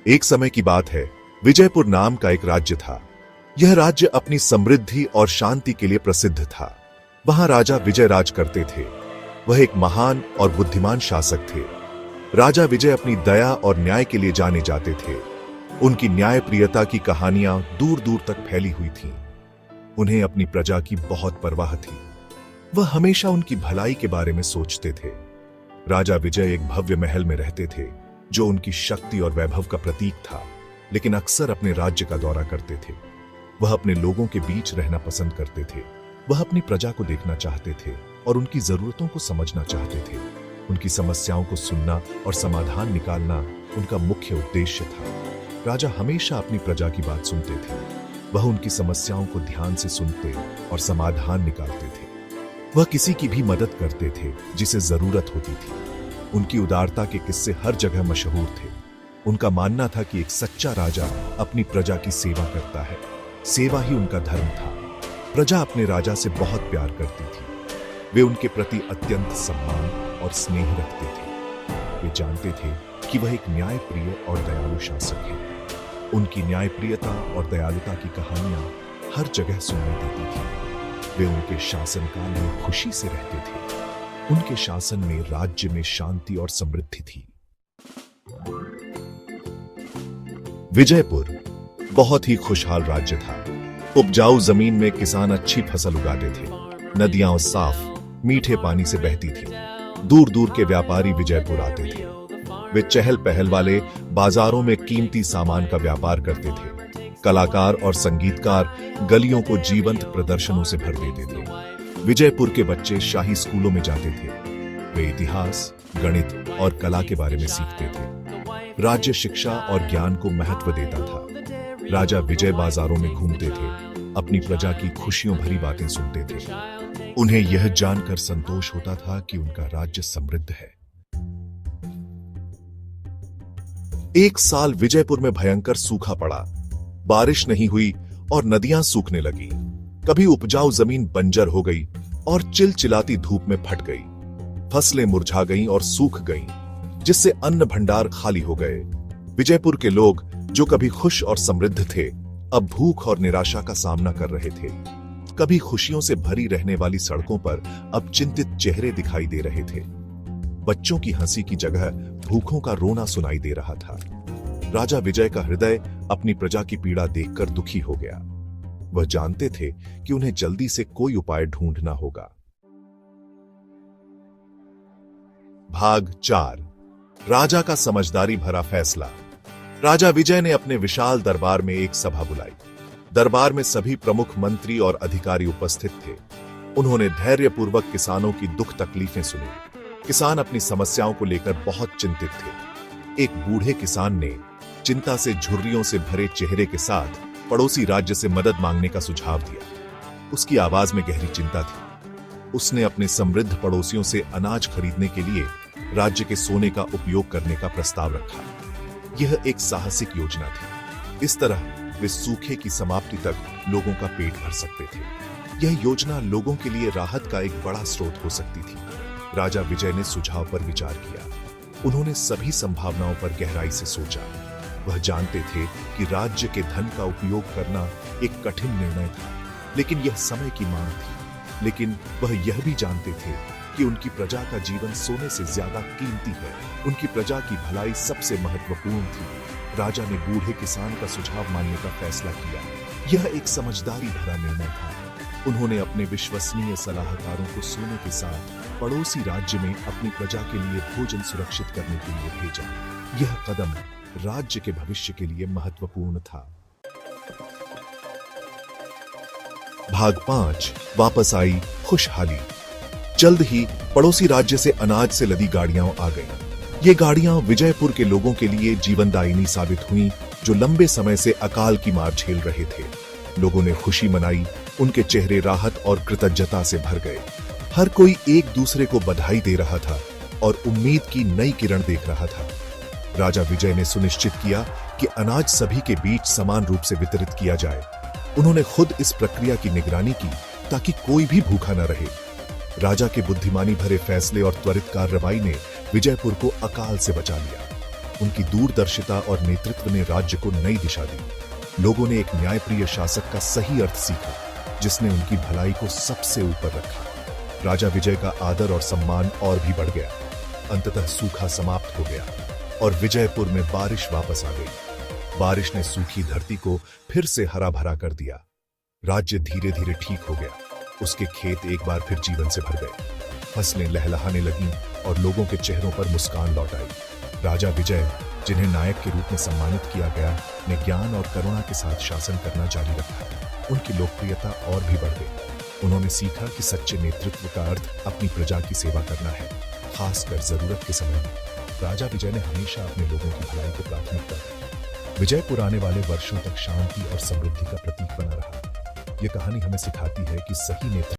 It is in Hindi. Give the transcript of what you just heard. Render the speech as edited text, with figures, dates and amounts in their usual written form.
एक समय की बात है, विजयपुर नाम का एक राज्य था। यह राज्य अपनी समृद्धि और शांति के लिए प्रसिद्ध था। वहां राजा विजय राज करते थे। वह एक महान और बुद्धिमान शासक थे। राजा विजय अपनी दया और न्याय के लिए जाने जाते थे। उनकी न्यायप्रियता की कहानियां दूर दूर तक फैली हुई थीं। उन्हें अपनी प्रजा की बहुत परवाह थी। वह हमेशा उनकी भलाई के बारे में सोचते थे। राजा विजय एक भव्य महल में रहते थे, जो उनकी शक्ति और वैभव का प्रतीक था, लेकिन अक्सर अपने राज्य का दौरा करते थे। वह अपने लोगों के बीच रहना पसंद करते थे। वह अपनी प्रजा को देखना चाहते थे और उनकी जरूरतों को समझना चाहते थे। उनकी समस्याओं को सुनना और समाधान निकालना उनका मुख्य उद्देश्य था। राजा हमेशा अपनी प्रजा की बात सुनते थे। वह उनकी समस्याओं को ध्यान से सुनते और समाधान निकालते थे। वह किसी की भी मदद करते थे जिसे जरूरत होती थी। उनकी उदारता के किस्से हर जगह मशहूर थे। उनका मानना था कि एक सच्चा राजा अपनी प्रजा की सेवा करता है। सेवा ही उनका धर्म था। प्रजा अपने राजा से बहुत प्यार करती थी। वे उनके प्रति अत्यंत सम्मान और स्नेह रखते थे। वे जानते थे कि वह एक न्यायप्रिय और दयालु शासक है। उनकी न्यायप्रियता और दयालुता की कहानियां हर जगह सुनने देती थी। वे उनके शासनकाल में खुशी से रहते थे। उनके शासन में राज्य में शांति और समृद्धि थी। विजयपुर बहुत ही खुशहाल राज्य था। उपजाऊ जमीन में किसान अच्छी फसल उगाते थे। नदियां साफ मीठे पानी से बहती थी। दूर दूर के व्यापारी विजयपुर आते थे। वे चहल पहल वाले बाजारों में कीमती सामान का व्यापार करते थे। कलाकार और संगीतकार गलियों को जीवंत प्रदर्शनों से भर देते थे। विजयपुर के बच्चे शाही स्कूलों में जाते थे। वे इतिहास, गणित और कला के बारे में सीखते थे। राज्य शिक्षा और ज्ञान को महत्व देता था। राजा विजय बाजारों में घूमते थे, अपनी प्रजा की खुशियों भरी बातें सुनते थे। उन्हें यह जानकर संतोष होता था कि उनका राज्य समृद्ध है। एक साल विजयपुर में भयंकर सूखा पड़ा। बारिश नहीं हुई और नदियां सूखने लगी। कभी उपजाऊ जमीन बंजर हो गई और चिलचिलाती धूप में फट गई। फसलें मुरझा गईं और सूख गईं, जिससे अन्न भंडार खाली हो गए। विजयपुर के लोग, जो कभी खुश और समृद्ध थे, अब भूख और निराशा का सामना कर रहे थे। कभी खुशियों से भरी रहने वाली सड़कों पर अब चिंतित चेहरे दिखाई दे रहे थे। बच्चों की हंसी की जगह भूखों का रोना सुनाई दे रहा था। राजा विजय का हृदय अपनी प्रजा की पीड़ा देखकर दुखी हो गया। वह जानते थे कि उन्हें जल्दी से कोई उपाय ढूंढना होगा। भाग 4। राजा का समझदारी भरा फैसला। राजा विजय ने अपने विशाल दरबार में एक सभा बुलाई। दरबार में सभी प्रमुख मंत्री और अधिकारी उपस्थित थे। उन्होंने धैर्यपूर्वक किसानों की दुख तकलीफें सुनी। किसान अपनी समस्याओं को लेकर बहुत चिंतित थे। एक बूढ़े किसान ने चिंता से झुर्रियों से भरे चेहरे के साथ पड़ोसी राज्य से मदद मांगने का सुझाव दिया। उसकी आवाज में गहरी चिंता थी। उसने अपने समृद्ध पड़ोसियों से अनाज खरीदने के लिए राज्य के सोने का उपयोग करने का प्रस्ताव रखा। यह एक साहसिक योजना थी। इस तरह वे सूखे की समाप्ति तक लोगों का पेट भर सकते थे। यह योजना लोगों के लिए राहत का एक बड़ा स्रोत हो सकती थी। राजा विजय ने सुझाव पर विचार किया। उन्होंने सभी संभावनाओं पर गहराई से सोचा। वह जानते थे कि राज्य के धन का उपयोग करना एक कठिन निर्णय था, लेकिन यह समय की मांग थी। लेकिन वह यह भी जानते थे कि उनकी प्रजा का जीवन सोने से ज्यादा कीमती है। उनकी प्रजा की भलाई सबसे महत्वपूर्ण थी। राजा ने बूढ़े किसान का सुझाव मानने का फैसला किया। यह एक समझदारी भरा निर्णय था। उन्होंने अपने विश्वसनीय सलाहकारों को सोने के साथ पड़ोसी राज्य में अपनी प्रजा के लिए भोजन सुरक्षित करने के लिए भेजा। यह कदम राज्य के भविष्य के लिए महत्वपूर्ण था। भाग 5। वापस आई खुशहाली। जल्द ही पड़ोसी राज्य से अनाज से लदी गाड़ियां आ गईं। ये गाड़ियां विजयपुर के लोगों के लिए जीवनदायिनी साबित हुईं, जो लंबे समय से अकाल की मार झेल रहे थे। लोगों ने खुशी मनाई। उनके चेहरे राहत और कृतज्ञता से भर गए। हर कोई एक दूसरे को बधाई दे रहा था और उम्मीद की नई किरण देख रहा था। राजा विजय ने सुनिश्चित किया कि अनाज सभी के बीच समान रूप से वितरित किया जाए। उन्होंने खुद इस प्रक्रिया की निगरानी की ताकि कोई भी भूखा न रहे। राजा के बुद्धिमानी भरे फैसले और त्वरित कार्रवाई ने विजयपुर को अकाल से बचा लिया। उनकी दूरदर्शिता और नेतृत्व ने राज्य को नई दिशा दी। लोगों ने एक न्यायप्रिय शासक का सही अर्थ सीखा, जिसने उनकी भलाई को सबसे ऊपर रखा। राजा विजय का आदर और सम्मान और भी बढ़ गया। अंततः सूखा समाप्त हो गया और विजयपुर में बारिश वापस आ गई। बारिश ने सूखी धरती को फिर से हरा भरा कर दिया। राज्य धीरे धीरे ठीक हो गया। उसके खेत एक बार फिर जीवन से भर गए। फसलें लहलहाने लगीं और लोगों के चेहरों पर मुस्कान लौट आई। राजा विजय, जिन्हें नायक के रूप में सम्मानित किया गया, ने ज्ञान और करुणा के साथ शासन करना जारी रखा। उनकी लोकप्रियता और भी बढ़ गई। उन्होंने सीखा कि सच्चे नेतृत्व का अर्थ अपनी प्रजा की सेवा करना है, खासकर जरूरत के समय में। राजा विजय ने हमेशा अपने लोगों की भलाई को प्राथमिकता दी। विजयपुर आने वाले वर्षों तक शांति और समृद्धि का प्रतीक बना रहा। यह कहानी हमें सिखाती है कि सही नेतृत्व